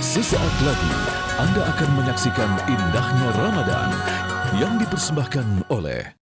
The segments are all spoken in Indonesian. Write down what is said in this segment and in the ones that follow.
Sesaat lagi Anda akan menyaksikan indahnya Ramadan yang dipersembahkan oleh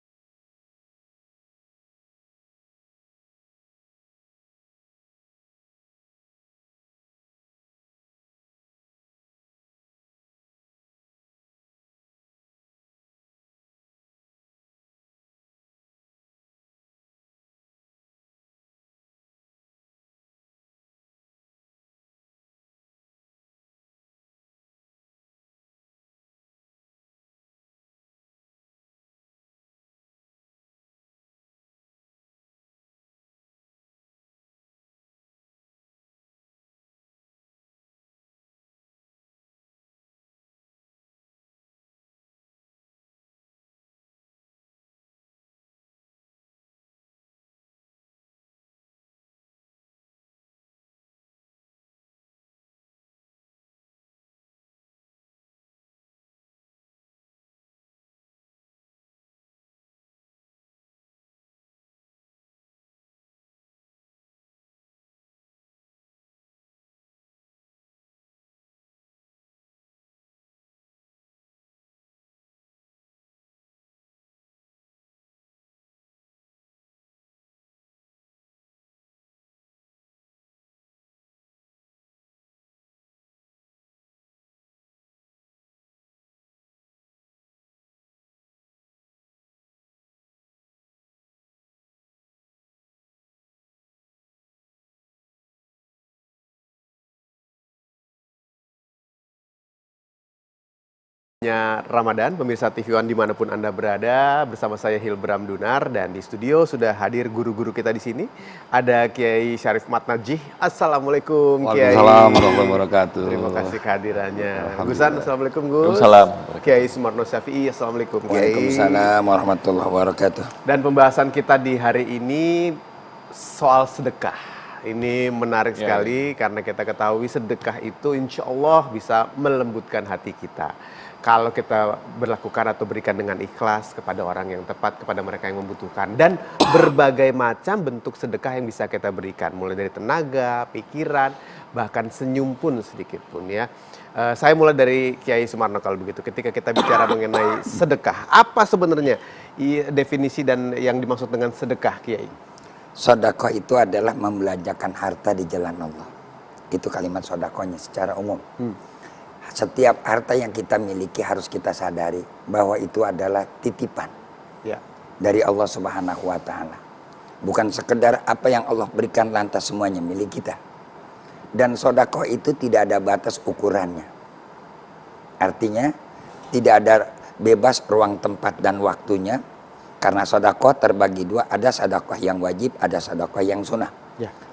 Ramadan, pemirsa TV One dimanapun Anda berada, bersama saya Hilbram Dunar dan di studio sudah hadir guru-guru kita di sini. Ada Kiai Syarif Matnajih. Assalamualaikum Kiai. Waalaikumsalam warahmatullahi wabarakatuh. Terima kasih kehadirannya. Gusan, assalamualaikum Gus. Waalaikumsalam. Kiai Sumarno Syafi'i, assalamualaikum Kiai. Waalaikumsalam warahmatullahi wabarakatuh. Dan pembahasan kita di hari ini soal sedekah. Ini menarik sekali karena kita ketahui sedekah itu insya Allah bisa melembutkan hati kita. Kalau kita berlakukan atau berikan dengan ikhlas kepada orang yang tepat, kepada mereka yang membutuhkan. Dan berbagai macam bentuk sedekah yang bisa kita berikan. Mulai dari tenaga, pikiran, bahkan senyum pun sedikit pun ya. Saya mulai dari Kiai Sumarno kalau begitu. Ketika kita bicara mengenai sedekah, apa sebenarnya definisi dan yang dimaksud dengan sedekah Kiai? Sedekah itu adalah membelanjakan harta di jalan Allah. Itu kalimat sedekahnya secara umum. Setiap harta yang kita miliki harus kita sadari bahwa itu adalah titipan dari Allah Subhanahu wa Ta'ala. Bukan sekedar apa yang Allah berikan lantas semuanya milik kita. Dan sedekah itu tidak ada batas ukurannya. Artinya tidak ada bebas ruang tempat dan waktunya. Karena sedekah terbagi dua, ada sedekah yang wajib, ada sedekah yang sunnah.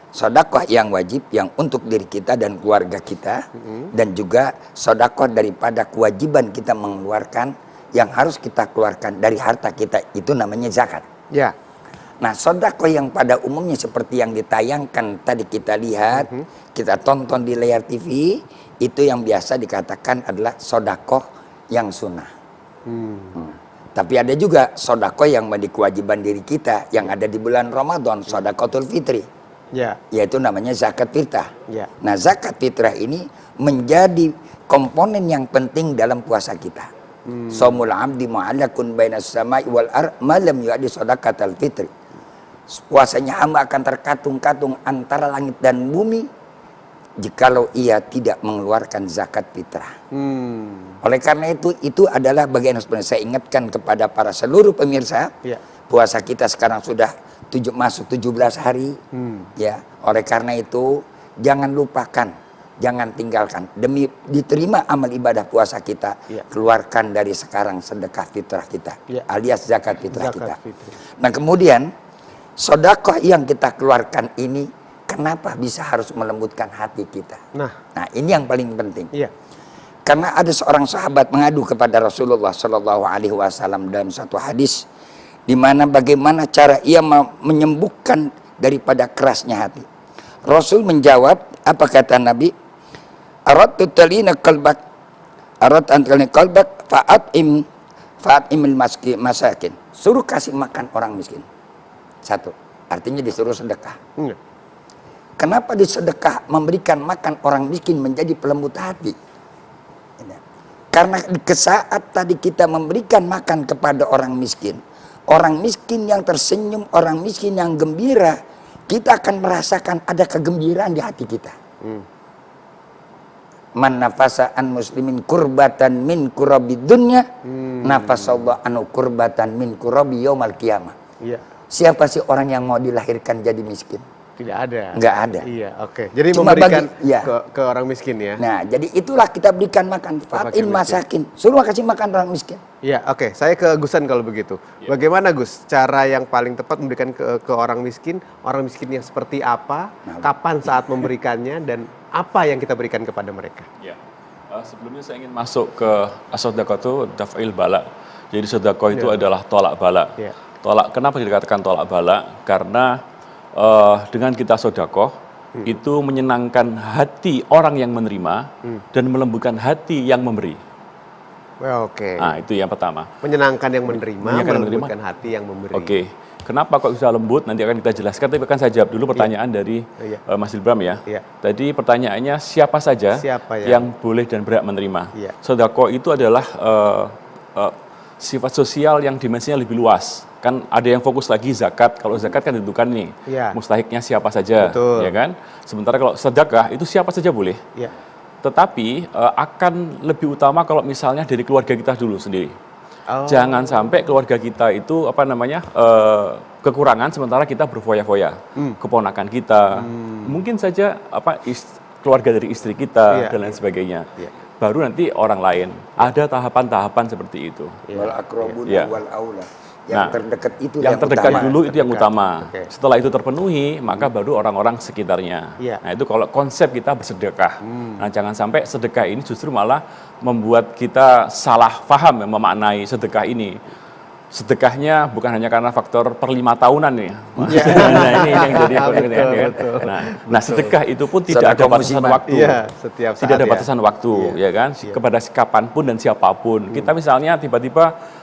Sedekah yang wajib yang untuk diri kita dan keluarga kita, dan juga sedekah daripada kewajiban kita mengeluarkan yang harus kita keluarkan dari harta kita, itu namanya zakat. Nah, sedekah yang pada umumnya seperti yang ditayangkan tadi kita lihat, kita tonton di layar TV, itu yang biasa dikatakan adalah sedekah yang sunnah. Tapi ada juga sedekah yang menjadi kewajiban diri kita yang ada di bulan Ramadan, sedekahul fitri. Yaitu namanya zakat fitrah. Nah, zakat fitrah ini menjadi komponen yang penting dalam puasa kita. Shaumul abdi mu'allaqun bainas sama'i wal ardh ma lam yu'addi shadaqatal fitri. Puasanya hamba akan terkatung-katung antara langit dan bumi jikalau ia tidak mengeluarkan zakat fitrah. Oleh karena itu adalah bagian sebenarnya saya ingatkan kepada para seluruh pemirsa. Puasa kita sekarang sudah masuk 17 hari. Oleh karena itu jangan lupakan, jangan tinggalkan. Demi diterima amal ibadah puasa kita, keluarkan dari sekarang sedekah fitrah kita, alias zakat fitrah kita. Nah, kemudian sedekah yang kita keluarkan ini kenapa bisa harus melembutkan hati kita? Nah, ini yang paling penting. Karena ada seorang sahabat mengadu kepada Rasulullah Shallallahu Alaihi Wasallam dalam satu hadis, di mana bagaimana cara ia menyembuhkan daripada kerasnya hati. Rasul menjawab, apa kata Nabi? Aradtu talina qalbak, arad antalina qalbak fa'atimil masakin. Suruh kasih makan orang miskin. Satu, artinya disuruh sedekah. Kenapa di sedekah memberikan makan orang miskin menjadi pelembut hati? Karena ke saat tadi kita memberikan makan kepada orang miskin yang tersenyum, orang miskin yang gembira, kita akan merasakan ada kegembiraan di hati kita. Man nafasa an muslimin kurbatan min kurabi dunya, nafasallahu anhu kurbatan min kurabi yaumal qiyamah. Iya. Siapa sih orang yang mau dilahirkan jadi miskin? Tidak ada. Nggak ada. Iya, oke. Jadi Cuma memberikan ya. ke orang miskin ya. Nah, jadi itulah kita berikan makan fatin masakin. Suruh kasih makan orang miskin. Iya, oke. Saya ke Gusan kalau begitu. Bagaimana Gus cara yang paling tepat memberikan ke orang miskin yang seperti apa, kapan saat memberikannya, dan apa yang kita berikan kepada mereka? Ya. Sebelumnya saya ingin masuk ke as-sadaqah itu daf'il bala. Jadi sedekah itu adalah tolak bala. Ya. Kenapa dikatakan tolak bala? Karena dengan kita sedekah itu menyenangkan hati orang yang menerima dan melembutkan hati yang memberi. Well, oke. Nah, itu yang pertama. Menyenangkan yang menerima, Menyenangkan melembutkan hati yang memberi. Oke. Kenapa kok bisa lembut? Nanti akan kita jelaskan. Tapi akan saya jawab dulu pertanyaan dari Mas Ilbram ya. Iya. Tadi pertanyaannya siapa saja yang boleh dan berhak menerima? Iya. Sedekah itu adalah sifat sosial yang dimensinya lebih luas. Kan ada yang fokus lagi zakat. Kalau zakat kan ditentukan nih, mustahiknya siapa saja, ya kan? Sementara kalau sedekah itu siapa saja boleh. Iya. Tetapi akan lebih utama kalau misalnya dari keluarga kita dulu sendiri. Jangan sampai keluarga kita itu kekurangan sementara kita berfoya-foya. Keponakan kita, mungkin saja keluarga dari istri kita dan lain sebagainya. Baru nanti orang lain. Ada tahapan-tahapan seperti itu. Wal akrabuna wal aula. Yang terdekat itu yang terdekat utama. dulu itu yang utama. Setelah itu terpenuhi, maka baru orang-orang sekitarnya. Nah, itu kalau konsep kita bersedekah. Nah, jangan sampai sedekah ini justru malah membuat kita salah paham memaknai sedekah ini. Sedekahnya bukan hanya karena faktor per 5 tahunan nih. Nah, ini yang jadi Nah, sedekah itu pun tidak ada batasan waktu. Tidak ada batasan waktu, ya kan? Kepada kapanpun dan siapapun. Kita misalnya tiba-tiba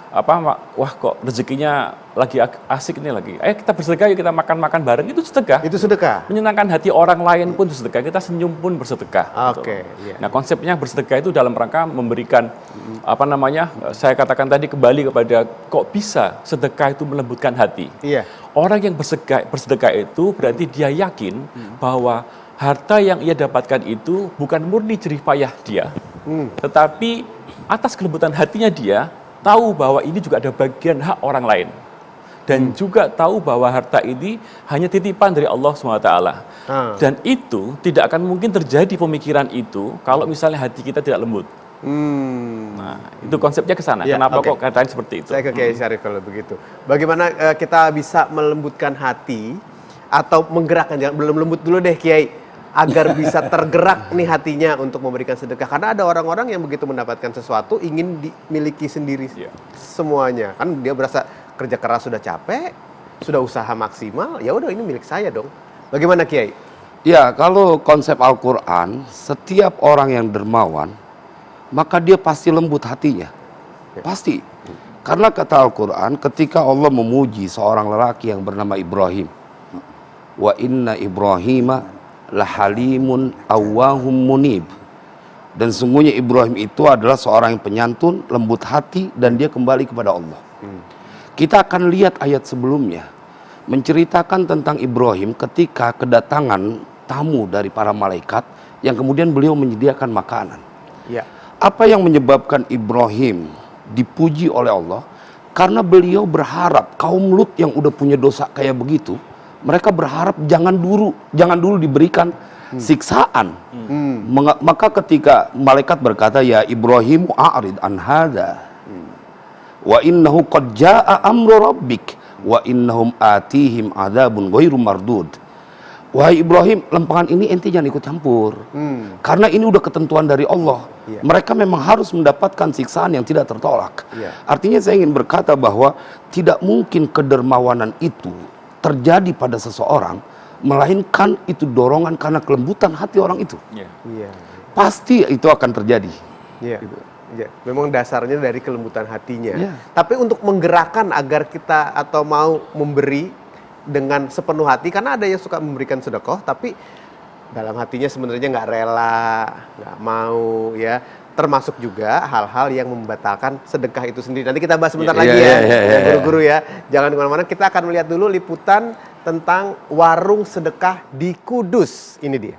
wah kok rezekinya lagi asik nih lagi. Kita bersedekah yuk, kita makan-makan bareng, itu sedekah. Itu sedekah. Menyenangkan hati orang lain pun itu sedekah. Kita senyum pun bersedekah. Oke. Nah, konsepnya bersedekah itu dalam rangka memberikan saya katakan tadi kembali kepada kok bisa sedekah itu melembutkan hati. Iya. Orang yang bersedekah itu berarti dia yakin bahwa harta yang ia dapatkan itu bukan murni jerih payah dia, tetapi atas kelembutan hatinya dia tahu bahwa ini juga ada bagian hak orang lain. Dan juga tahu bahwa harta ini hanya titipan dari Allah SWT. Dan itu tidak akan mungkin terjadi pemikiran itu kalau misalnya hati kita tidak lembut. Nah, itu konsepnya ke sana. Kenapa kok katanya seperti itu? Saya ke Kiai Syarif kalau begitu. Bagaimana kita bisa melembutkan hati atau menggerakkan, belum lembut dulu deh Kiai, agar bisa tergerak nih hatinya untuk memberikan sedekah. Karena ada orang-orang yang begitu mendapatkan sesuatu ingin dimiliki sendiri semuanya. Kan dia berasa kerja keras sudah capek, sudah usaha maksimal, ya udah ini milik saya dong. Bagaimana Kiai? Ya, kalau konsep Al-Qur'an, setiap orang yang dermawan, maka dia pasti lembut hatinya. Pasti. Karena kata Al-Qur'an, ketika Allah memuji seorang lelaki yang bernama Ibrahim, wa inna Ibrahima lahalimun awwahum munib, dan sungguhnya Ibrahim itu adalah seorang yang penyantun, lembut hati, dan dia kembali kepada Allah. Kita akan lihat ayat sebelumnya menceritakan tentang Ibrahim ketika kedatangan tamu dari para malaikat yang kemudian beliau menyediakan makanan. Apa yang menyebabkan Ibrahim dipuji oleh Allah? Karena beliau berharap kaum Lut yang udah punya dosa kayak begitu, mereka berharap jangan dulu diberikan siksaan. Maka ketika malaikat berkata, ya Ibrahim a'rid an hadza wa innahu qad jaa'a amru rabbik wa innahum atihim adzabun ghairu mardud. Wahai Ibrahim, lempangan ini ente jangan ikut campur. Karena ini udah ketentuan dari Allah. Mereka memang harus mendapatkan siksaan yang tidak tertolak. Artinya saya ingin berkata bahwa tidak mungkin kedermawanan itu terjadi pada seseorang, melainkan itu dorongan karena kelembutan hati orang itu. Pasti itu akan terjadi. Memang dasarnya dari kelembutan hatinya. Tapi untuk menggerakkan agar kita atau mau memberi dengan sepenuh hati, karena ada yang suka memberikan sedekah tapi dalam hatinya sebenarnya nggak rela, nggak mau ya. Termasuk juga hal-hal yang membatalkan sedekah itu sendiri. Nanti kita bahas sebentar lagi ya, guru-guru ya. Jangan kemana-mana, kita akan melihat dulu liputan tentang warung sedekah di Kudus. Ini dia.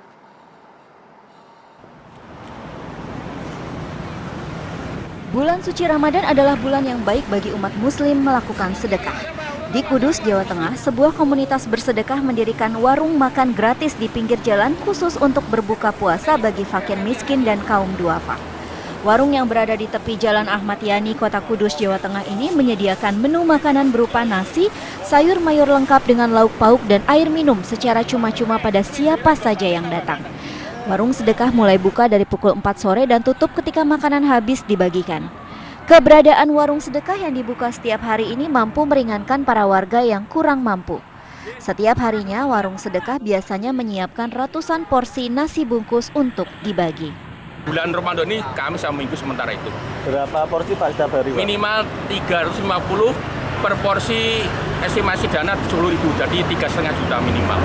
Bulan suci Ramadan adalah bulan yang baik bagi umat muslim melakukan sedekah. Di Kudus, Jawa Tengah, sebuah komunitas bersedekah mendirikan warung makan gratis di pinggir jalan khusus untuk berbuka puasa bagi fakir miskin dan kaum duafa. Warung yang berada di tepi Jalan Ahmad Yani, Kota Kudus, Jawa Tengah ini menyediakan menu makanan berupa nasi, sayur mayur lengkap dengan lauk pauk dan air minum secara cuma-cuma pada siapa saja yang datang. Warung sedekah mulai buka dari pukul 4 sore dan tutup ketika makanan habis dibagikan. Keberadaan warung sedekah yang dibuka setiap hari ini mampu meringankan para warga yang kurang mampu. Setiap harinya warung sedekah biasanya menyiapkan ratusan porsi nasi bungkus untuk dibagi. Bulan Ramadan ini kami sama minggu sementara itu. Berapa porsi Pak setiap hari, Pak? Minimal 350 per porsi, estimasi dana 10.000, jadi 3,5 juta minimal.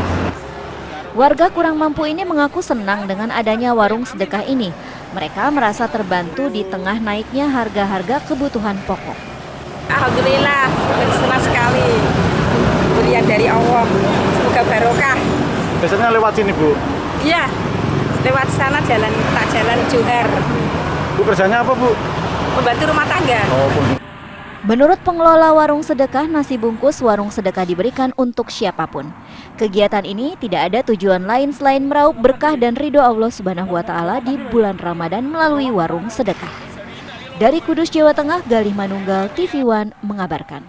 Warga kurang mampu ini mengaku senang dengan adanya warung sedekah ini. Mereka merasa terbantu di tengah naiknya harga-harga kebutuhan pokok. Alhamdulillah, senang sekali. Berian dari Allah, semoga barokah. Biasanya lewat sini, Bu? Iya, lewat sana jalan Johar. Bu, kerjanya apa, Bu? Membantu rumah tangga. Menurut pengelola warung sedekah, nasi bungkus warung sedekah diberikan untuk siapapun. Kegiatan ini tidak ada tujuan lain selain meraup berkah dan ridho Allah Subhanahu wa Ta'ala di bulan Ramadan melalui warung sedekah. Dari Kudus, Jawa Tengah, Galih Manunggal, TV One mengabarkan.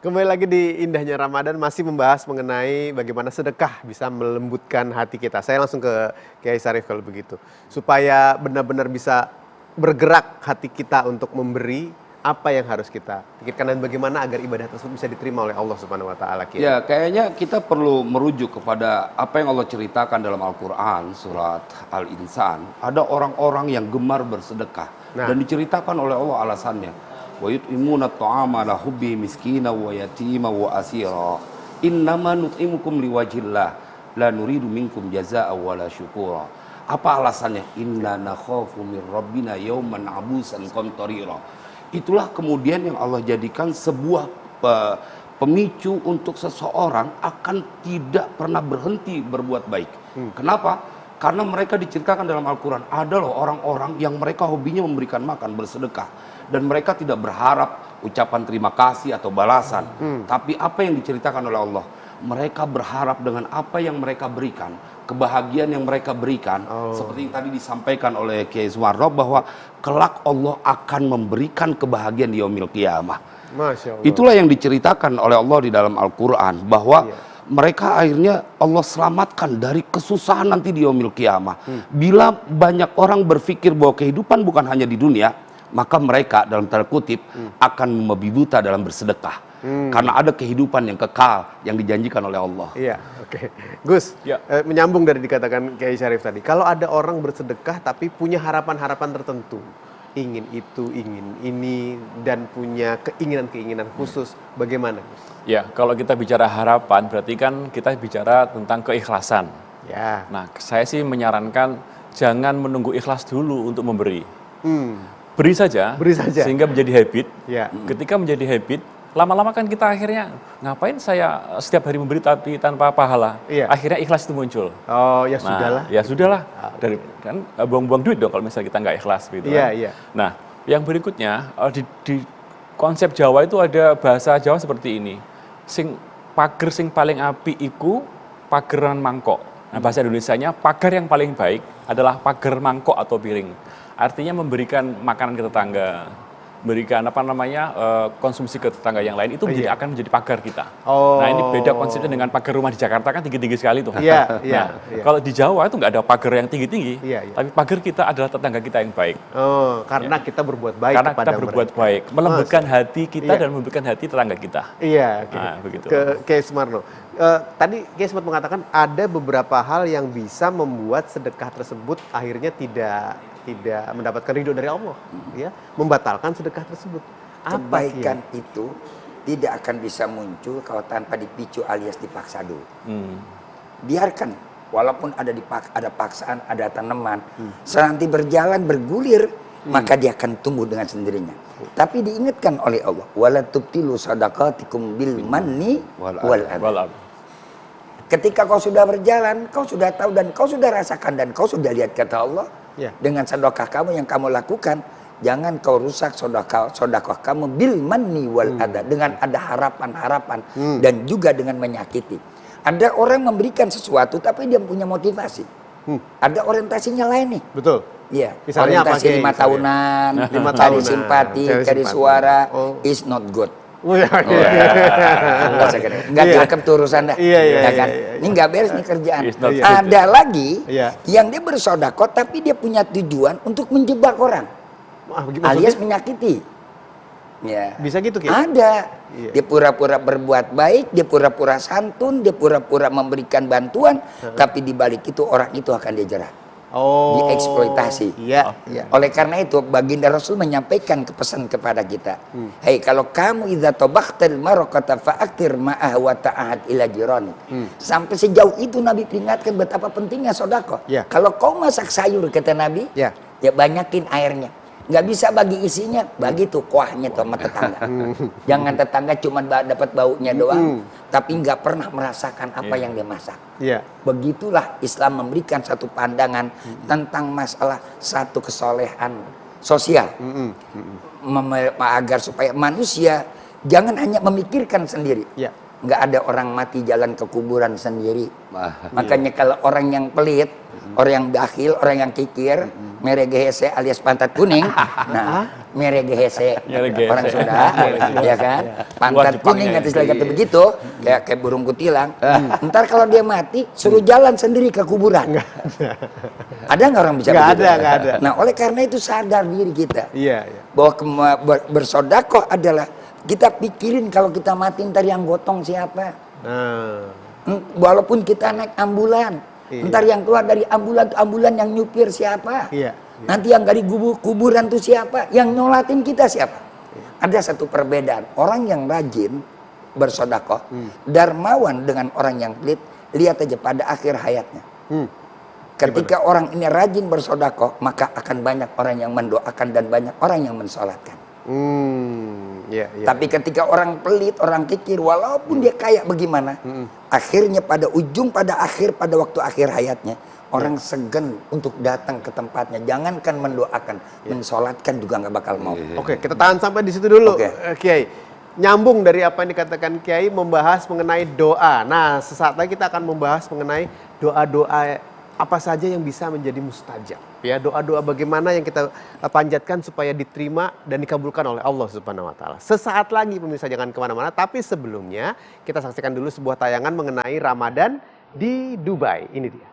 Kembali lagi di Indahnya Ramadan, masih membahas mengenai bagaimana sedekah bisa melembutkan hati kita. Saya langsung ke Kiai Syarif kalau begitu. Supaya benar-benar bisa bergerak hati kita untuk memberi, apa yang harus kita pikirkan dan bagaimana agar ibadah tersebut bisa diterima oleh Allah Subhanahu wa Ta'ala. Ya, kayaknya kita perlu merujuk kepada apa yang Allah ceritakan dalam Al-Qur'an surat Al-Insan. Ada orang-orang yang gemar bersedekah dan diceritakan oleh Allah alasannya. Wa yut'imuna at'ama ala hubbi miskina wa yatima wa asira. Innama nut'imukum liwajhillah la nuridu minkum jazaa'a wala syukura. Apa alasannya? Inna nakhafu min rabbina yawman abusan qamtarira. Itulah kemudian yang Allah jadikan sebuah pemicu untuk seseorang akan tidak pernah berhenti berbuat baik. Kenapa? Karena mereka diceritakan dalam Al-Quran, ada loh orang-orang yang mereka hobinya memberikan makan, bersedekah. Dan mereka tidak berharap ucapan terima kasih atau balasan. Tapi apa yang diceritakan oleh Allah? Mereka berharap dengan apa yang mereka berikan, kebahagiaan yang mereka berikan, seperti yang tadi disampaikan oleh Kiai Sumarno, bahwa kelak Allah akan memberikan kebahagiaan di yaumil qiyamah. Masya Allah. Itulah yang diceritakan oleh Allah di dalam Al-Quran, bahwa mereka akhirnya Allah selamatkan dari kesusahan nanti di yaumil qiyamah. Bila banyak orang berpikir bahwa kehidupan bukan hanya di dunia, maka mereka dalam tanda kutip akan membabi buta dalam bersedekah. Karena ada kehidupan yang kekal yang dijanjikan oleh Allah. Iya, oke. Gus, menyambung dari dikatakan Kiai Syarif tadi. Kalau ada orang bersedekah tapi punya harapan-harapan tertentu, ingin itu, ingin ini, dan punya keinginan-keinginan khusus, bagaimana, Gus? Ya, kalau kita bicara harapan, berarti kan kita bicara tentang keikhlasan. Ya. Nah, saya sih menyarankan jangan menunggu ikhlas dulu untuk memberi. Beri saja, sehingga menjadi habit. Ya. Ketika menjadi habit, lama-lama kan kita akhirnya ngapain saya setiap hari memberi tapi tanpa pahala. Akhirnya ikhlas itu muncul. Oh, ya sudahlah. Ya sudahlah. Dari kan buang-buang duit dong kalau misalnya kita nggak ikhlas gitu. Iya. Nah, yang berikutnya di konsep Jawa itu ada bahasa Jawa seperti ini. Pager sing paling api iku pageran mangkok. Nah, bahasa Indonesianya pagar yang paling baik adalah pagar mangkok atau piring. Artinya memberikan makanan ke tetangga, berikan konsumsi ke tetangga yang lain itu akan menjadi pagar kita. Nah, ini beda konsepnya dengan pagar rumah di Jakarta kan tinggi-tinggi sekali tuh. Kalau di Jawa itu nggak ada pagar yang tinggi-tinggi, tapi pagar kita adalah tetangga kita yang baik. Karena kita berbuat baik karena kita berbuat baik, melembutkan hati kita dan melembutkan hati tetangga kita. Iya, nah, begitu. Ke Kiai Sumarno. Tadi Kiai sempat mengatakan ada beberapa hal yang bisa membuat sedekah tersebut akhirnya tidak mendapatkan ridho dari Allah, ya, membatalkan sedekah tersebut. Kebaikan itu tidak akan bisa muncul kalau tanpa dipicu alias dipaksa dulu. Biarkan walaupun ada paksaan, ada tanaman, nanti berjalan bergulir, maka dia akan tumbuh dengan sendirinya. Tapi diingatkan oleh Allah, wala tubtilu sadaqatikum bil manni wal adha. Ketika kau sudah berjalan, kau sudah tahu dan kau sudah rasakan dan kau sudah lihat, kata Allah, dengan sedekah kamu yang kamu lakukan, jangan kau rusak sedekah kamu bil manni wal adha, dengan ada harapan-harapan dan juga dengan menyakiti. Ada orang memberikan sesuatu tapi dia punya motivasi. Ada orientasinya lain nih. Betul. Iya. Misalnya orientasi 5 tahunan, cari simpati, cari suara, is not good. Enggak cakep tuh urusan dah. Ini nggak beres nih kerjaan. Ada lagi yang dia bersodako tapi dia punya tujuan untuk menjebak orang, alias menyakiti. Ya. Bisa gitu, Ki? Ada. Dia pura-pura berbuat baik, dia pura-pura santun, dia pura-pura memberikan bantuan, tapi di balik itu orang itu akan dia jerat. Dieksploitasi. Oleh karena itu baginda Rasul menyampaikan pesan kepada kita. Hei, kalau kamu idza tabakhtal marqata fa'aktir ma'ah wa ta'ahad ila jirani. Sampai sejauh itu Nabi peringatkan betapa pentingnya sedekah. Kalau kau masak sayur, kata Nabi, ya banyakin airnya. Nggak bisa bagi isinya, bagi tuh kuahnya tuh sama tetangga. Jangan tetangga cuma dapat baunya doang, tapi nggak pernah merasakan apa yang dia masak. Begitulah Islam memberikan satu pandangan tentang masalah satu kesolehan sosial, agar supaya manusia jangan hanya memikirkan sendiri. Nggak ada orang mati jalan ke kuburan sendiri. Makanya kalau orang yang pelit, orang yang bakhil, orang yang kikir, meregehese alias pantat kuning, nah meregehese orang Sunda, ya kan, pantat kuning atas kata begitu, kayak burung kutilang. Ntar kalau dia mati, suruh jalan sendiri ke kuburan. Ada nggak orang bisa begitu? Nggak ada. Nah, oleh karena itu sadar diri kita bahwa bersedekah adalah kita pikirin kalau kita mati ntar yang gotong siapa. Walaupun kita naik ambulan, ntar yang keluar dari ambulan yang nyupir siapa? Nanti yang dari kuburan tuh siapa? Yang nyolatin kita siapa? Ada satu perbedaan. Orang yang rajin bersedekah, dermawan dengan orang yang pelit, lihat aja pada akhir hayatnya. Ketika orang ini rajin bersedekah, maka akan banyak orang yang mendoakan dan banyak orang yang mensolatkan. Tapi ketika orang pelit, orang kikir, walaupun dia kaya bagaimana, akhirnya pada waktu akhir hayatnya, orang segan untuk datang ke tempatnya. Jangankan mendoakan, mensolatkan juga nggak bakal mau. Oke, kita tahan sampai di situ dulu, Kiai. Nyambung dari apa yang dikatakan Kiai, membahas mengenai doa. Nah, sesaat lagi kita akan membahas mengenai doa-doa apa saja yang bisa menjadi mustajab. Ya, doa-doa bagaimana yang kita panjatkan supaya diterima dan dikabulkan oleh Allah Subhanahu wa taala. Sesaat lagi pemirsa, jangan kemana-mana, tapi sebelumnya kita saksikan dulu sebuah tayangan mengenai Ramadan di Dubai. Ini dia.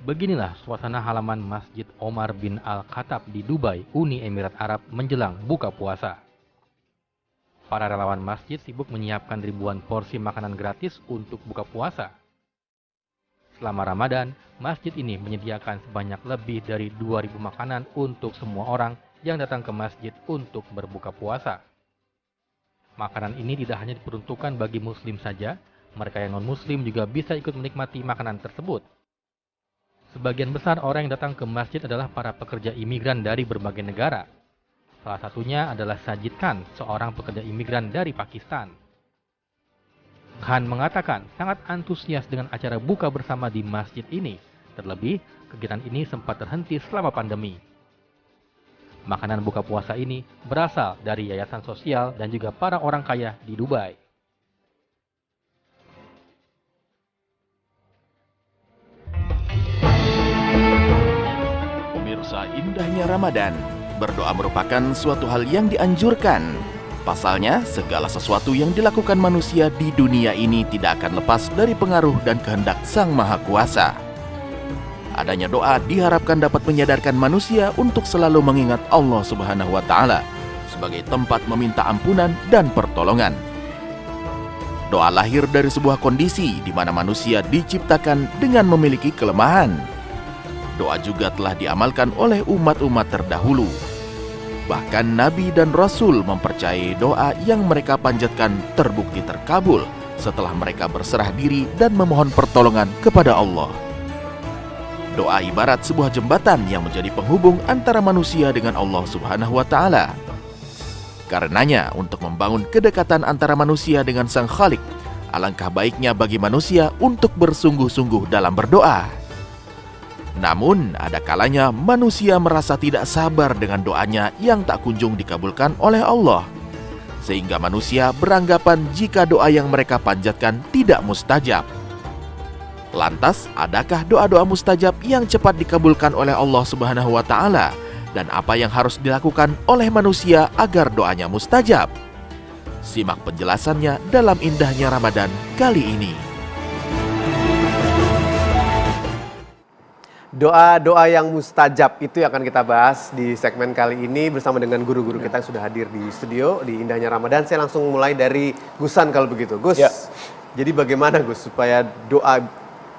Beginilah suasana halaman Masjid Omar bin Al-Khattab di Dubai, Uni Emirat Arab menjelang buka puasa. Para relawan masjid sibuk menyiapkan ribuan porsi makanan gratis untuk buka puasa. Selama Ramadan, masjid ini menyediakan sebanyak lebih dari 2.000 makanan untuk semua orang yang datang ke masjid untuk berbuka puasa. Makanan ini tidak hanya diperuntukkan bagi muslim saja, mereka yang non-muslim juga bisa ikut menikmati makanan tersebut. Sebagian besar orang yang datang ke masjid adalah para pekerja imigran dari berbagai negara. Salah satunya adalah Sajid Khan, seorang pekerja imigran dari Pakistan. Khan mengatakan sangat antusias dengan acara buka bersama di masjid ini. Terlebih, kegiatan ini sempat terhenti selama pandemi. Makanan buka puasa ini berasal dari yayasan sosial dan juga para orang kaya di Dubai. Pemirsa, indahnya Ramadan. Berdoa merupakan suatu hal yang dianjurkan. Pasalnya, segala sesuatu yang dilakukan manusia di dunia ini tidak akan lepas dari pengaruh dan kehendak Sang Maha Kuasa. Adanya doa diharapkan dapat menyadarkan manusia untuk selalu mengingat Allah Subhanahu wa Ta'ala sebagai tempat meminta ampunan dan pertolongan. Doa lahir dari sebuah kondisi di mana manusia diciptakan dengan memiliki kelemahan. Doa juga telah diamalkan oleh umat-umat terdahulu. Bahkan Nabi dan Rasul mempercayai doa yang mereka panjatkan terbukti terkabul setelah mereka berserah diri dan memohon pertolongan kepada Allah. Doa ibarat sebuah jembatan yang menjadi penghubung antara manusia dengan Allah Subhanahu wa Ta'ala. Karenanya, untuk membangun kedekatan antara manusia dengan Sang Khalik, alangkah baiknya bagi manusia untuk bersungguh-sungguh dalam berdoa. Namun, ada kalanya manusia merasa tidak sabar dengan doanya yang tak kunjung dikabulkan oleh Allah, sehingga manusia beranggapan jika doa yang mereka panjatkan tidak mustajab. Lantas, adakah doa-doa mustajab yang cepat dikabulkan oleh Allah Subhanahu wa Ta'ala? Dan apa yang harus dilakukan oleh manusia agar doanya mustajab? Simak penjelasannya dalam Indahnya Ramadan kali ini. Doa-doa yang mustajab itu yang akan kita bahas di segmen kali ini bersama dengan guru-guru kita yang sudah hadir di studio di Indahnya Ramadan. Saya langsung mulai dari Gusan kalau begitu. Gus, jadi bagaimana Gus supaya doa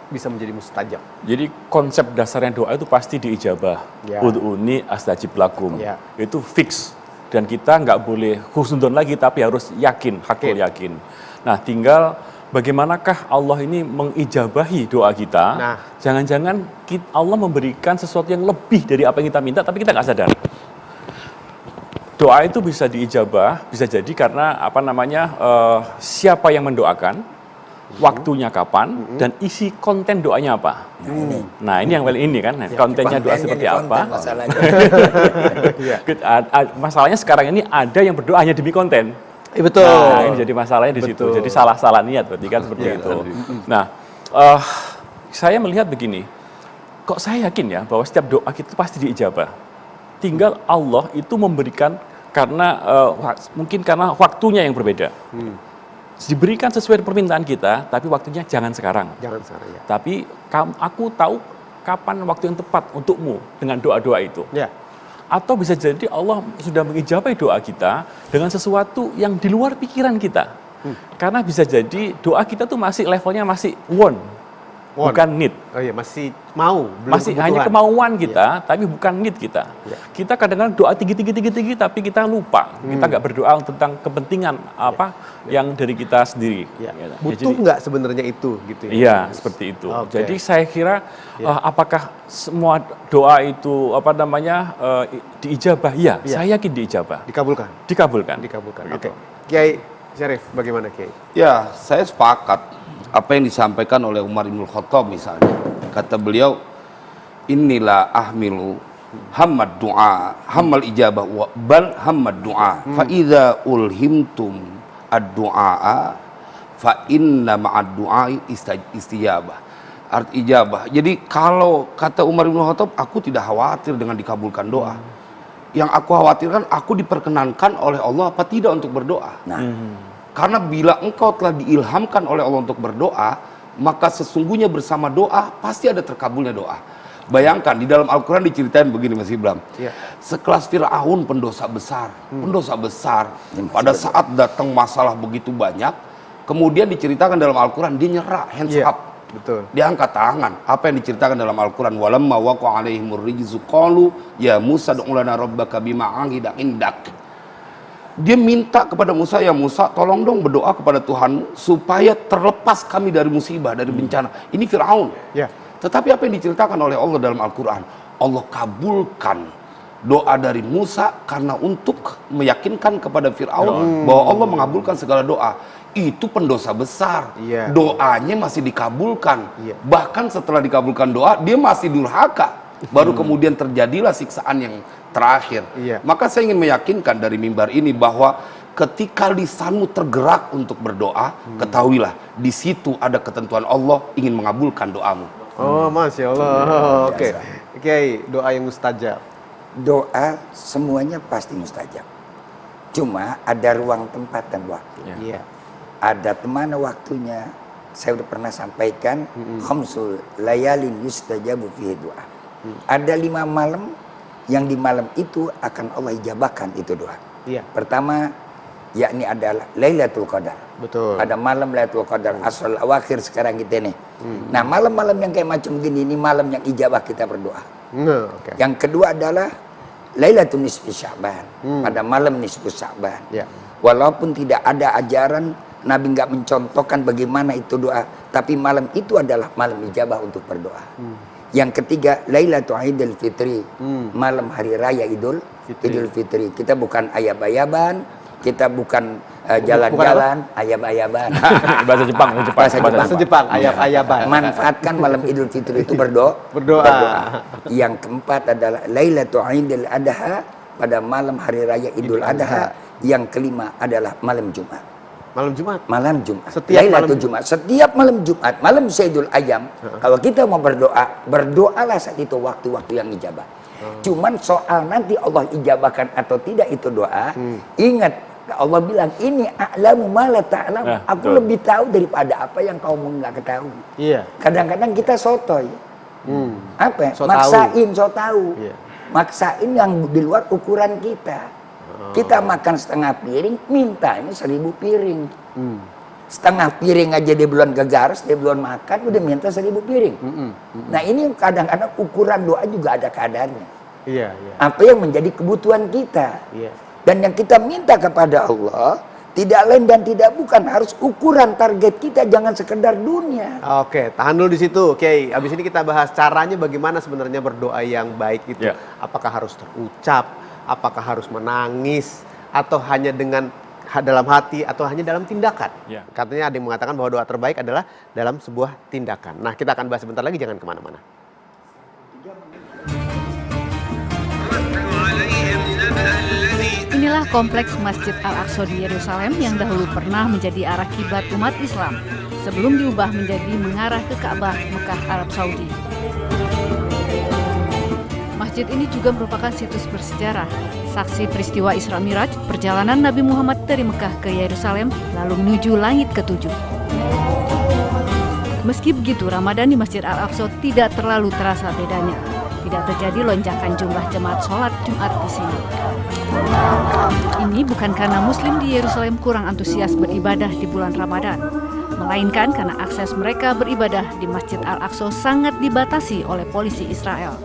bisa menjadi mustajab? Jadi konsep dasarnya doa itu pasti diijabah. Ud'uni astajib lakum. Itu fix. Dan kita nggak boleh husnudon lagi, tapi harus yakin, hakul yakin. Nah, tinggal bagaimanakah Allah ini mengijabahi doa kita? Nah, jangan-jangan Allah memberikan sesuatu yang lebih dari apa yang kita minta, tapi kita nggak sadar. Doa itu bisa diijabah, bisa jadi karena siapa yang mendoakan, waktunya kapan, dan isi konten doanya apa. Nah ini yang ini kan, kontennya doa seperti apa. Masalahnya sekarang ini ada yang berdoa hanya demi konten. Betul. Nah ini jadi masalahnya di situ. Jadi salah niat berarti kan seperti itu. Nah, saya melihat begini, kok saya yakin ya bahwa setiap doa kita pasti diijabah. Tinggal Allah itu memberikan mungkin karena waktunya yang berbeda. Diberikan sesuai permintaan kita, tapi waktunya jangan sekarang. Jangan sekarang, ya. Tapi aku tahu kapan waktu yang tepat untukmu dengan doa-doa itu. Ya. Atau bisa jadi Allah sudah mengijabahi doa kita dengan sesuatu yang di luar pikiran kita. Karena bisa jadi doa kita tuh levelnya masih bukan need. Oh iya, masih mau, belum masih kebutuhan. Hanya kemauan kita, tapi bukan need kita. Kita kadang-kadang doa tinggi, tapi kita lupa. Kita nggak berdoa tentang kepentingan yang dari kita sendiri. Butuh nggak sebenarnya itu, gitu ya? Iya, seperti itu. Jadi saya kira apakah semua doa itu diijabah? Iya, saya yakin diijabah. Dikabulkan. Oke. Kiai Syarif, bagaimana Kiai? Ya, saya sepakat apa yang disampaikan oleh Umar bin Khattab misalnya. Kata beliau, inilah ahmilu hammad du'a, hammal ijabah wa bal hammad du'a. Fa idza ulhimtum ad-du'a fa inna ma'ad du'a istijabah. Arti ijabah. Jadi kalau kata Umar bin Khattab, aku tidak khawatir dengan dikabulkan doa. Yang aku khawatirkan, aku diperkenankan oleh Allah apa tidak untuk berdoa. Karena bila engkau telah diilhamkan oleh Allah untuk berdoa, maka sesungguhnya bersama doa pasti ada terkabulnya doa. Bayangkan di dalam Al-Quran diceritain begini Mas Ibram. Sekelas Fir'aun pendosa besar. Pada saat datang masalah begitu banyak, kemudian diceritakan dalam Al-Quran dia nyerah, hands up. Betul. Dia angkat tangan. Apa yang diceritakan dalam Al-Quran? Walamma waqa alaihimur rijzu qalu ya Musa du'u lana rabbaka bima ahida indak. Dia minta kepada Musa, ya Musa tolong dong berdoa kepada Tuhanmu supaya terlepas kami dari musibah, dari bencana. Ini Fir'aun. Tetapi apa yang diceritakan oleh Allah dalam Al-Quran? Allah kabulkan doa dari Musa karena untuk meyakinkan kepada Fir'aun bahwa Allah mengabulkan segala doa. Itu pendosa besar. Doanya masih dikabulkan. Bahkan setelah dikabulkan doa, dia masih durhaka. Baru kemudian terjadilah siksaan yang terakhir. Maka saya ingin meyakinkan dari mimbar ini bahwa ketika lisanmu tergerak untuk berdoa, ketahuilah di situ ada ketentuan Allah ingin mengabulkan doamu. Oh, Masya Allah. Oke. Kiai, doa yang mustajab. Doa semuanya pasti mustajab. Cuma ada ruang tempat dan waktu. Ada temana waktunya. Saya sudah pernah sampaikan, khamsul layalin yustajabu fihi doa. Ada 5 malam yang di malam itu akan Allah ijabahkan itu doa. Pertama, yakni adalah Lailatul Qadar. Betul. Ada malam Lailatul Qadar, Asrul Awakhir sekarang kita nih. Nah, malam-malam yang kayak macam gini ini malam yang ijabah kita berdoa. Yang kedua adalah Lailatul Nisfi Sya'ban. Pada malam nisfu Sya'ban. Walaupun tidak ada ajaran Nabi nggak mencontohkan bagaimana itu doa, tapi malam itu adalah malam ijabah untuk berdoa. Yang ketiga, Lailatul Idul Fitri, malam hari raya Idul Fitri. Kita bukan ayab-ayaban, kita bukan jalan-jalan, ayab-ayaban. Bahasa Jepang, ayab-ayaban. Manfaatkan malam Idul Fitri itu berdoa. Yang keempat adalah Lailatul Idul Adha, pada malam hari raya Idul Adha. Yang kelima adalah malam Jumat. Malam Jumat. Setiap malam Jumat, malam Sayyidul Ayyam, kalau kita mau berdoa, berdoalah saat itu waktu-waktu yang ijabah. Cuman soal nanti Allah ijabahkan atau tidak itu doa, ingat Allah bilang, ini a'lamu ma la ta'lam. Aku lebih tahu daripada apa yang kamu nggak ketahui. Iya. Kadang-kadang kita sotoy. Apa ya? Maksain so tahu. Maksain yang di luar ukuran kita. Kita makan setengah piring, mintanya 1000 piring. Setengah piring aja dia belum gegaras, dia belum makan, udah minta 1000 piring. Nah ini kadang-kadang ukuran doa juga ada kadarnya. Apa yang menjadi kebutuhan kita. Dan yang kita minta kepada Allah, tidak lain dan tidak bukan, harus ukuran target kita, jangan sekedar dunia. Oke, tahan dulu di situ. Oke, abis ini kita bahas caranya bagaimana sebenarnya berdoa yang baik itu. Apakah harus terucap? Apakah harus menangis atau hanya dengan dalam hati atau hanya dalam tindakan? Katanya ada yang mengatakan bahwa doa terbaik adalah dalam sebuah tindakan. Nah, kita akan bahas sebentar lagi, jangan kemana-mana. Inilah kompleks Masjid Al-Aqsa di Yerusalem yang dahulu pernah menjadi arah kiblat umat Islam sebelum diubah menjadi mengarah ke Ka'bah Mekah, Arab Saudi. Masjid ini juga merupakan situs bersejarah, saksi peristiwa Isra Miraj, perjalanan Nabi Muhammad dari Mekah ke Yerusalem, lalu menuju langit ke-7. Meski begitu, Ramadan di Masjid Al-Aqsa tidak terlalu terasa bedanya. Tidak terjadi lonjakan jumlah jemaat sholat Jumat di sini. Ini bukan karena Muslim di Yerusalem kurang antusias beribadah di bulan Ramadan, melainkan karena akses mereka beribadah di Masjid Al-Aqsa sangat dibatasi oleh polisi Israel.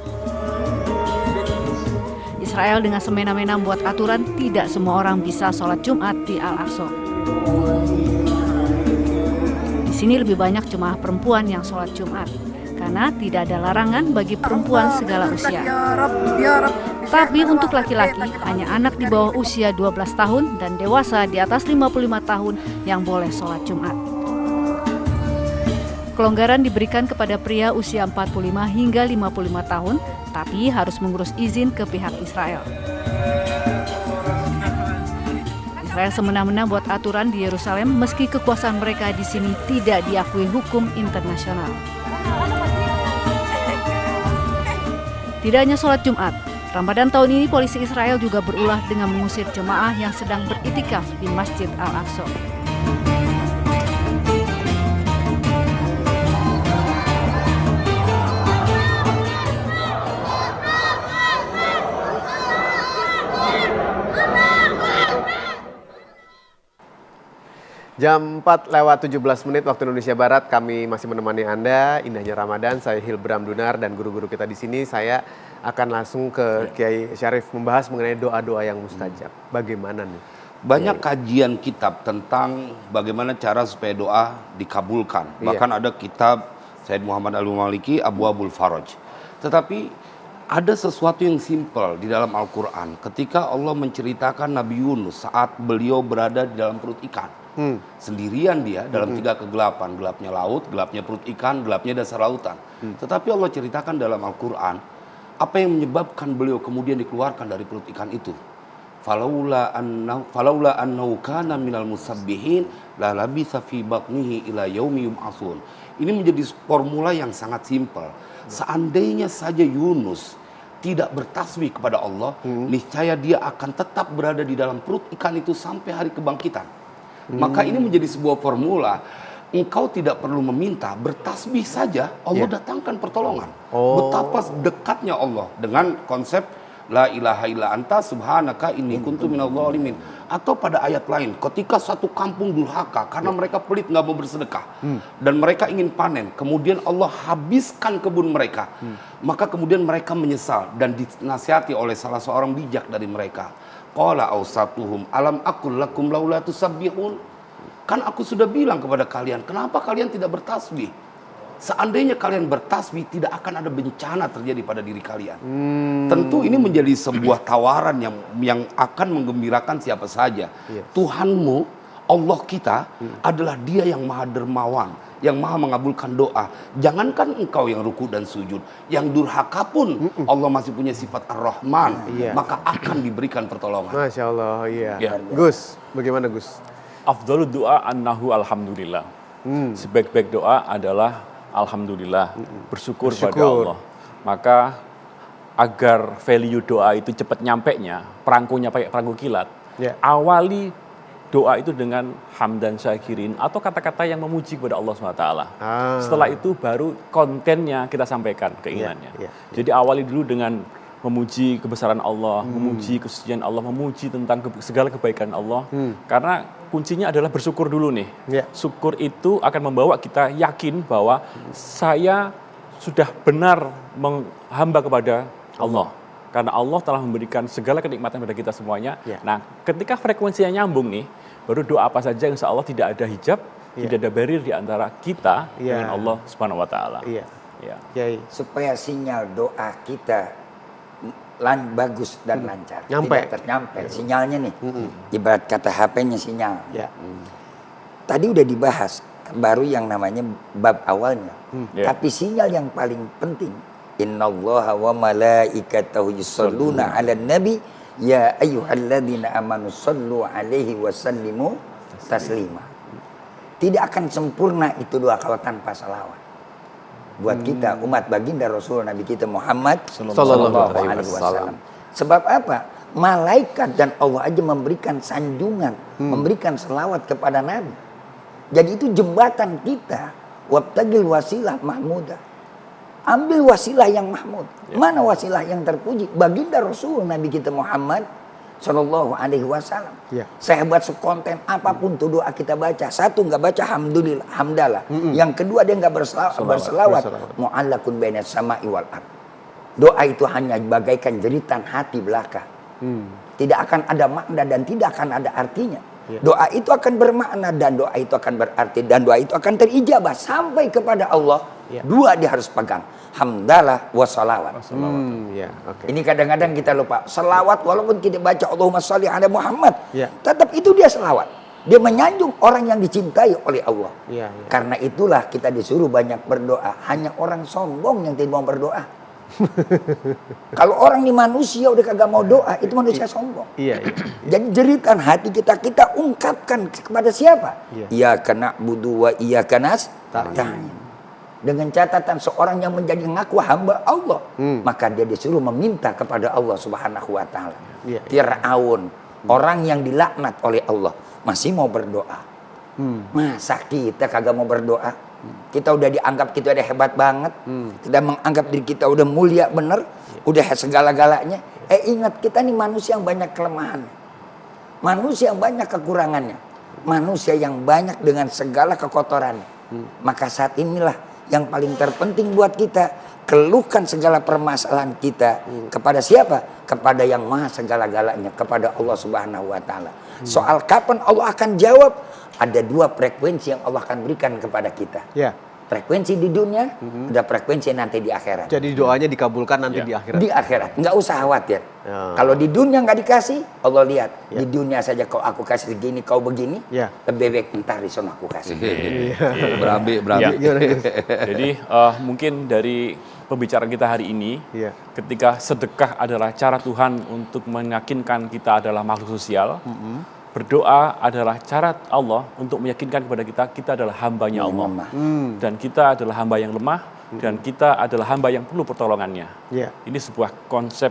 Israel dengan semena-mena membuat aturan tidak semua orang bisa sholat Jumat di Al-Aqsa. Di sini lebih banyak jemaah perempuan yang sholat Jumat, karena tidak ada larangan bagi perempuan segala usia. Tapi untuk laki-laki, hanya anak di bawah usia 12 tahun dan dewasa di atas 55 tahun yang boleh sholat Jumat. Kelonggaran diberikan kepada pria usia 45 hingga 55 tahun, tapi harus mengurus izin ke pihak Israel. Israel semena-mena buat aturan di Yerusalem meski kekuasaan mereka di sini tidak diakui hukum internasional. Tidak hanya sholat Jumat, Ramadan tahun ini polisi Israel juga berulah dengan mengusir jemaah yang sedang beriktikaf di Masjid Al-Aqsa. Jam 4:17 waktu Indonesia Barat, kami masih menemani Anda, indahnya Ramadan. Saya Hilbram Dunar dan guru-guru kita di sini. Saya akan langsung ke Kiai Syarif membahas mengenai doa-doa yang mustajab. Bagaimana nih? Banyak kajian kitab tentang bagaimana cara supaya doa dikabulkan. Bahkan ada kitab Sayyid Muhammad Al-Maliki, Abwaabul Faraj. Tetapi ada sesuatu yang simpel di dalam Al-Quran. Ketika Allah menceritakan Nabi Yunus saat beliau berada di dalam perut ikan. Sendirian dia dalam 3 kegelapan, gelapnya laut, gelapnya perut ikan, gelapnya dasar lautan. Tetapi Allah ceritakan dalam Al-Quran apa yang menyebabkan beliau kemudian dikeluarkan dari perut ikan itu. Falaula annahu kana minal musabbihin la labitha fi batnihi ila yaumi yub'atsun. Ini menjadi formula yang sangat simpel. Seandainya saja Yunus tidak bertasbih kepada Allah, niscaya dia akan tetap berada di dalam perut ikan itu sampai hari kebangkitan. Maka ini menjadi sebuah formula. Engkau tidak perlu meminta, bertasbih saja Allah datangkan pertolongan. Betapa dekatnya Allah dengan konsep la ilaha illa anta subhanaka inni kuntu minadh dhalimin. Atau pada ayat lain, ketika satu kampung durhaka karena mereka pelit, nggak mau bersedekah, dan mereka ingin panen, kemudian Allah habiskan kebun mereka, maka kemudian mereka menyesal dan dinasihati oleh salah seorang bijak dari mereka. Qala awsatuhum alam aqul lakum laula tusabbihun. Kan aku sudah bilang kepada kalian, kenapa kalian tidak bertasbih? Seandainya kalian bertasbih, tidak akan ada bencana terjadi pada diri kalian. Tentu ini menjadi sebuah tawaran yang akan menggembirakan siapa saja. Tuhanmu, Allah kita adalah Dia yang maha dermawan, yang maha mengabulkan doa. Jangankan engkau yang ruku dan sujud, yang durhaka pun Allah masih punya sifat Ar-Rahman, maka akan diberikan pertolongan. Masya Allah, iya. Gus, bagaimana Gus? Afdhalud doa annahu alhamdulillah. Sebaik-baik doa adalah alhamdulillah, bersyukur pada Allah. Maka agar value doa itu cepat nyampenya, perangkunya pakai perangku kilat, awali doa itu dengan hamdan syakirin atau kata-kata yang memuji kepada Allah SWT. Setelah itu baru kontennya kita sampaikan, keinginannya. Jadi awali dulu dengan memuji kebesaran Allah, memuji kesucian Allah, memuji tentang segala kebaikan Allah. Karena kuncinya adalah bersyukur dulu nih. Syukur itu akan membawa kita yakin bahwa saya sudah benar menghamba kepada Allah. Karena Allah telah memberikan segala kenikmatan kepada kita semuanya. Nah, ketika frekuensinya nyambung nih, baru doa apa saja insya Allah tidak ada hijab, tidak ada barrier di antara kita dengan Allah Subhanahu wa taala. Supaya sinyal doa kita bagus dan lancar, tidak ternyampe sinyalnya nih. Ibarat kata HP-nya sinyal. Tadi udah dibahas, baru yang namanya bab awalnya. Tapi sinyal yang paling penting, innallaha wa malaikatahu yusholluna 'alan nabi ya ayyuhalladzina amanu shollu 'alaihi wa sallimu taslima. Tidak akan sempurna itu doa kalau tanpa salawat. Buat kita umat baginda Rasul Nabi kita Muhammad sallallahu alaihi wasallam. Sebab apa? Malaikat dan Allah aja memberikan sanjungan, memberikan selawat kepada Nabi. Jadi itu jembatan kita. Wabtagil wasilah mahmudah. Ambil wasilah yang mahmud. Mana wasilah yang terpuji? Baginda Rasul Nabi kita Muhammad sallallahu alaihi wasallam. Sehebat sekonten apapun tuh doa kita baca, satu nggak baca alhamdulillah, hamdalah. Yang kedua dia nggak berselawat. Mu'allakun bainas sama'i wal ard. Doa itu hanya bagaikan jeritan hati belaka. Tidak akan ada makna dan tidak akan ada artinya. Doa itu akan bermakna dan doa itu akan berarti dan doa itu akan terijabah sampai kepada Allah. Dua dia harus pegang, hamdalah wa salawat. Ini kadang-kadang kita lupa. Selawat walaupun kita baca Allahumma sholli ala Muhammad, tetap itu dia selawat. Dia menyanjung orang yang dicintai oleh Allah. Karena itulah kita disuruh banyak berdoa. Hanya orang sombong yang tidak mau berdoa. Kalau orang ini manusia udah kagak mau doa, itu manusia sombong. Jadi jeritan hati kita ungkapkan kepada siapa? Iyyaka na'budu wa iyyaka nasta'in. Dengan catatan seorang yang menjadi ngaku hamba Allah, maka dia disuruh meminta kepada Allah Subhanahu wa taala. Fir'aun, orang yang dilaknat oleh Allah, masih mau berdoa. Masa kita kagak mau berdoa? Kita udah dianggap kita udah hebat banget, kita menganggap diri kita udah mulia bener, udah segala-galanya. Ingat kita nih manusia yang banyak kelemahan, manusia yang banyak kekurangannya, manusia yang banyak dengan segala kekotoran. Maka saat inilah yang paling terpenting buat kita, keluhkan segala permasalahan kita kepada siapa? Kepada yang maha segala-galanya, kepada Allah Subhanahu wa taala. Soal kapan Allah akan jawab, ada dua frekuensi yang Allah akan berikan kepada kita. Frekuensi di dunia, ada frekuensi nanti di akhirat. Jadi doanya dikabulkan nanti di akhirat. Di akhirat, nggak usah khawatir. Kalau di dunia nggak dikasih, Allah lihat. Di dunia saja kau aku kasih segini, kau begini, lebih baik entar di sana aku kasih. Berabe. Jadi mungkin dari pembicaraan kita hari ini, ketika sedekah adalah cara Tuhan untuk meyakinkan kita adalah makhluk sosial, berdoa adalah cara Allah untuk meyakinkan kepada kita adalah hambanya Allah. Dan kita adalah hamba yang lemah, dan kita adalah hamba yang perlu pertolongannya. Ini sebuah konsep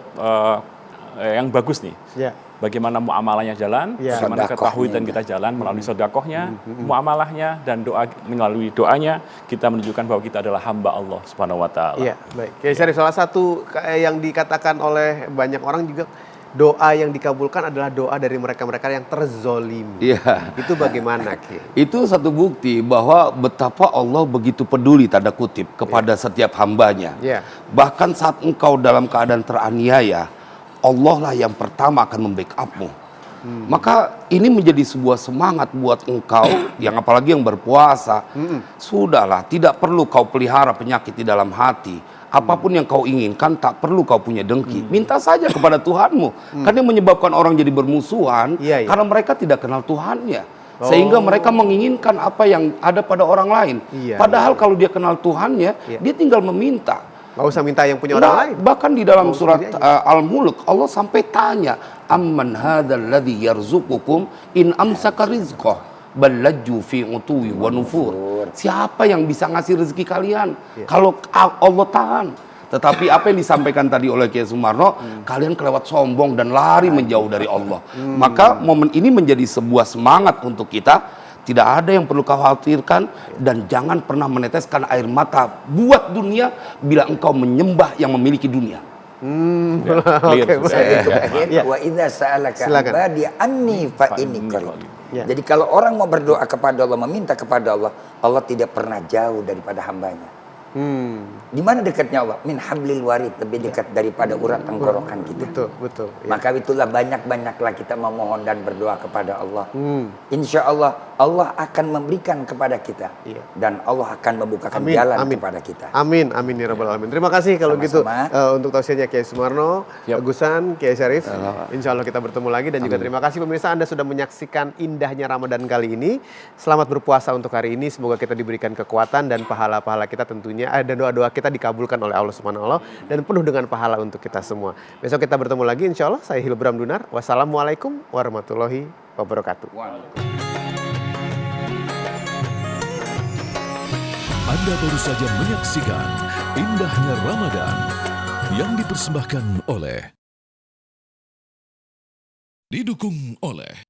yang bagus nih. Bagaimana muamalahnya jalan, bagaimana ketauhidan kita jalan melalui sedekahnya, muamalahnya, dan doa melalui doanya kita menunjukkan bahwa kita adalah hamba Allah Subhanahu wa taala. Baik. Jadi salah satu yang dikatakan oleh banyak orang juga, doa yang dikabulkan adalah doa dari mereka-mereka yang terzolimi. Itu bagaimana, Ki? Itu satu bukti bahwa betapa Allah begitu peduli tanda kutip kepada setiap hambanya. Bahkan saat engkau dalam keadaan teraniaya, Allah lah yang pertama akan membackupmu. Maka ini menjadi sebuah semangat buat engkau yang apalagi yang berpuasa. Sudahlah, tidak perlu kau pelihara penyakit di dalam hati. Apapun yang kau inginkan tak perlu kau punya dengki. Minta saja kepada Tuhanmu. Karena yang menyebabkan orang jadi bermusuhan karena mereka tidak kenal Tuhannya. Sehingga mereka menginginkan apa yang ada pada orang lain. Padahal kalau dia kenal Tuhannya, dia tinggal meminta. Nggak usah minta yang punya orang lain. Bahkan di dalam surat Al-Mulk Allah sampai tanya, amman hadzal ladzi yarzuqukum in amsaka rizqah ballajju fi utuwi wa nufur. Siapa yang bisa ngasih rezeki kalian kalau Allah tahan? Tetapi apa yang disampaikan tadi oleh Kiai Sumarno, kalian kelewat sombong dan lari menjauh dari Allah. Maka momen ini menjadi sebuah semangat untuk kita. Tidak ada yang perlu kau khawatirkan dan jangan pernah meneteskan air mata buat dunia bila engkau menyembah yang memiliki dunia. Wa idza sa'alaka ibadi anni fa inni qarib. Jadi kalau orang mau berdoa kepada Allah, meminta kepada Allah, Allah tidak pernah jauh daripada hambanya. Di mana dekatnya Allah? Min hablil warid, lebih dekat daripada urat tenggorokan kita. Betul. Maka itulah banyak-banyaklah kita memohon dan berdoa kepada Allah. Insya Allah, Allah akan memberikan kepada kita. Dan Allah akan membukakan jalan kepada kita. Amin ya rabbal alamin. Terima kasih kalau gitu untuk tausiahnya Kiai Sumarno, Gusan, Kiai Syarif. Insya Allah kita bertemu lagi dan juga terima kasih pemirsa Anda sudah menyaksikan indahnya Ramadan kali ini. Selamat berpuasa untuk hari ini. Semoga kita diberikan kekuatan dan pahala-pahala kita tentunya ada doa-doa kita dikabulkan oleh Allah Subhanahu wa taala dan penuh dengan pahala untuk kita semua. Besok kita bertemu lagi insya Allah. Saya Hilbram Dunar. Wassalamualaikum warahmatullahi wabarakatuh. Anda baru saja menyaksikan indahnya Ramadan yang dipersembahkan oleh didukung oleh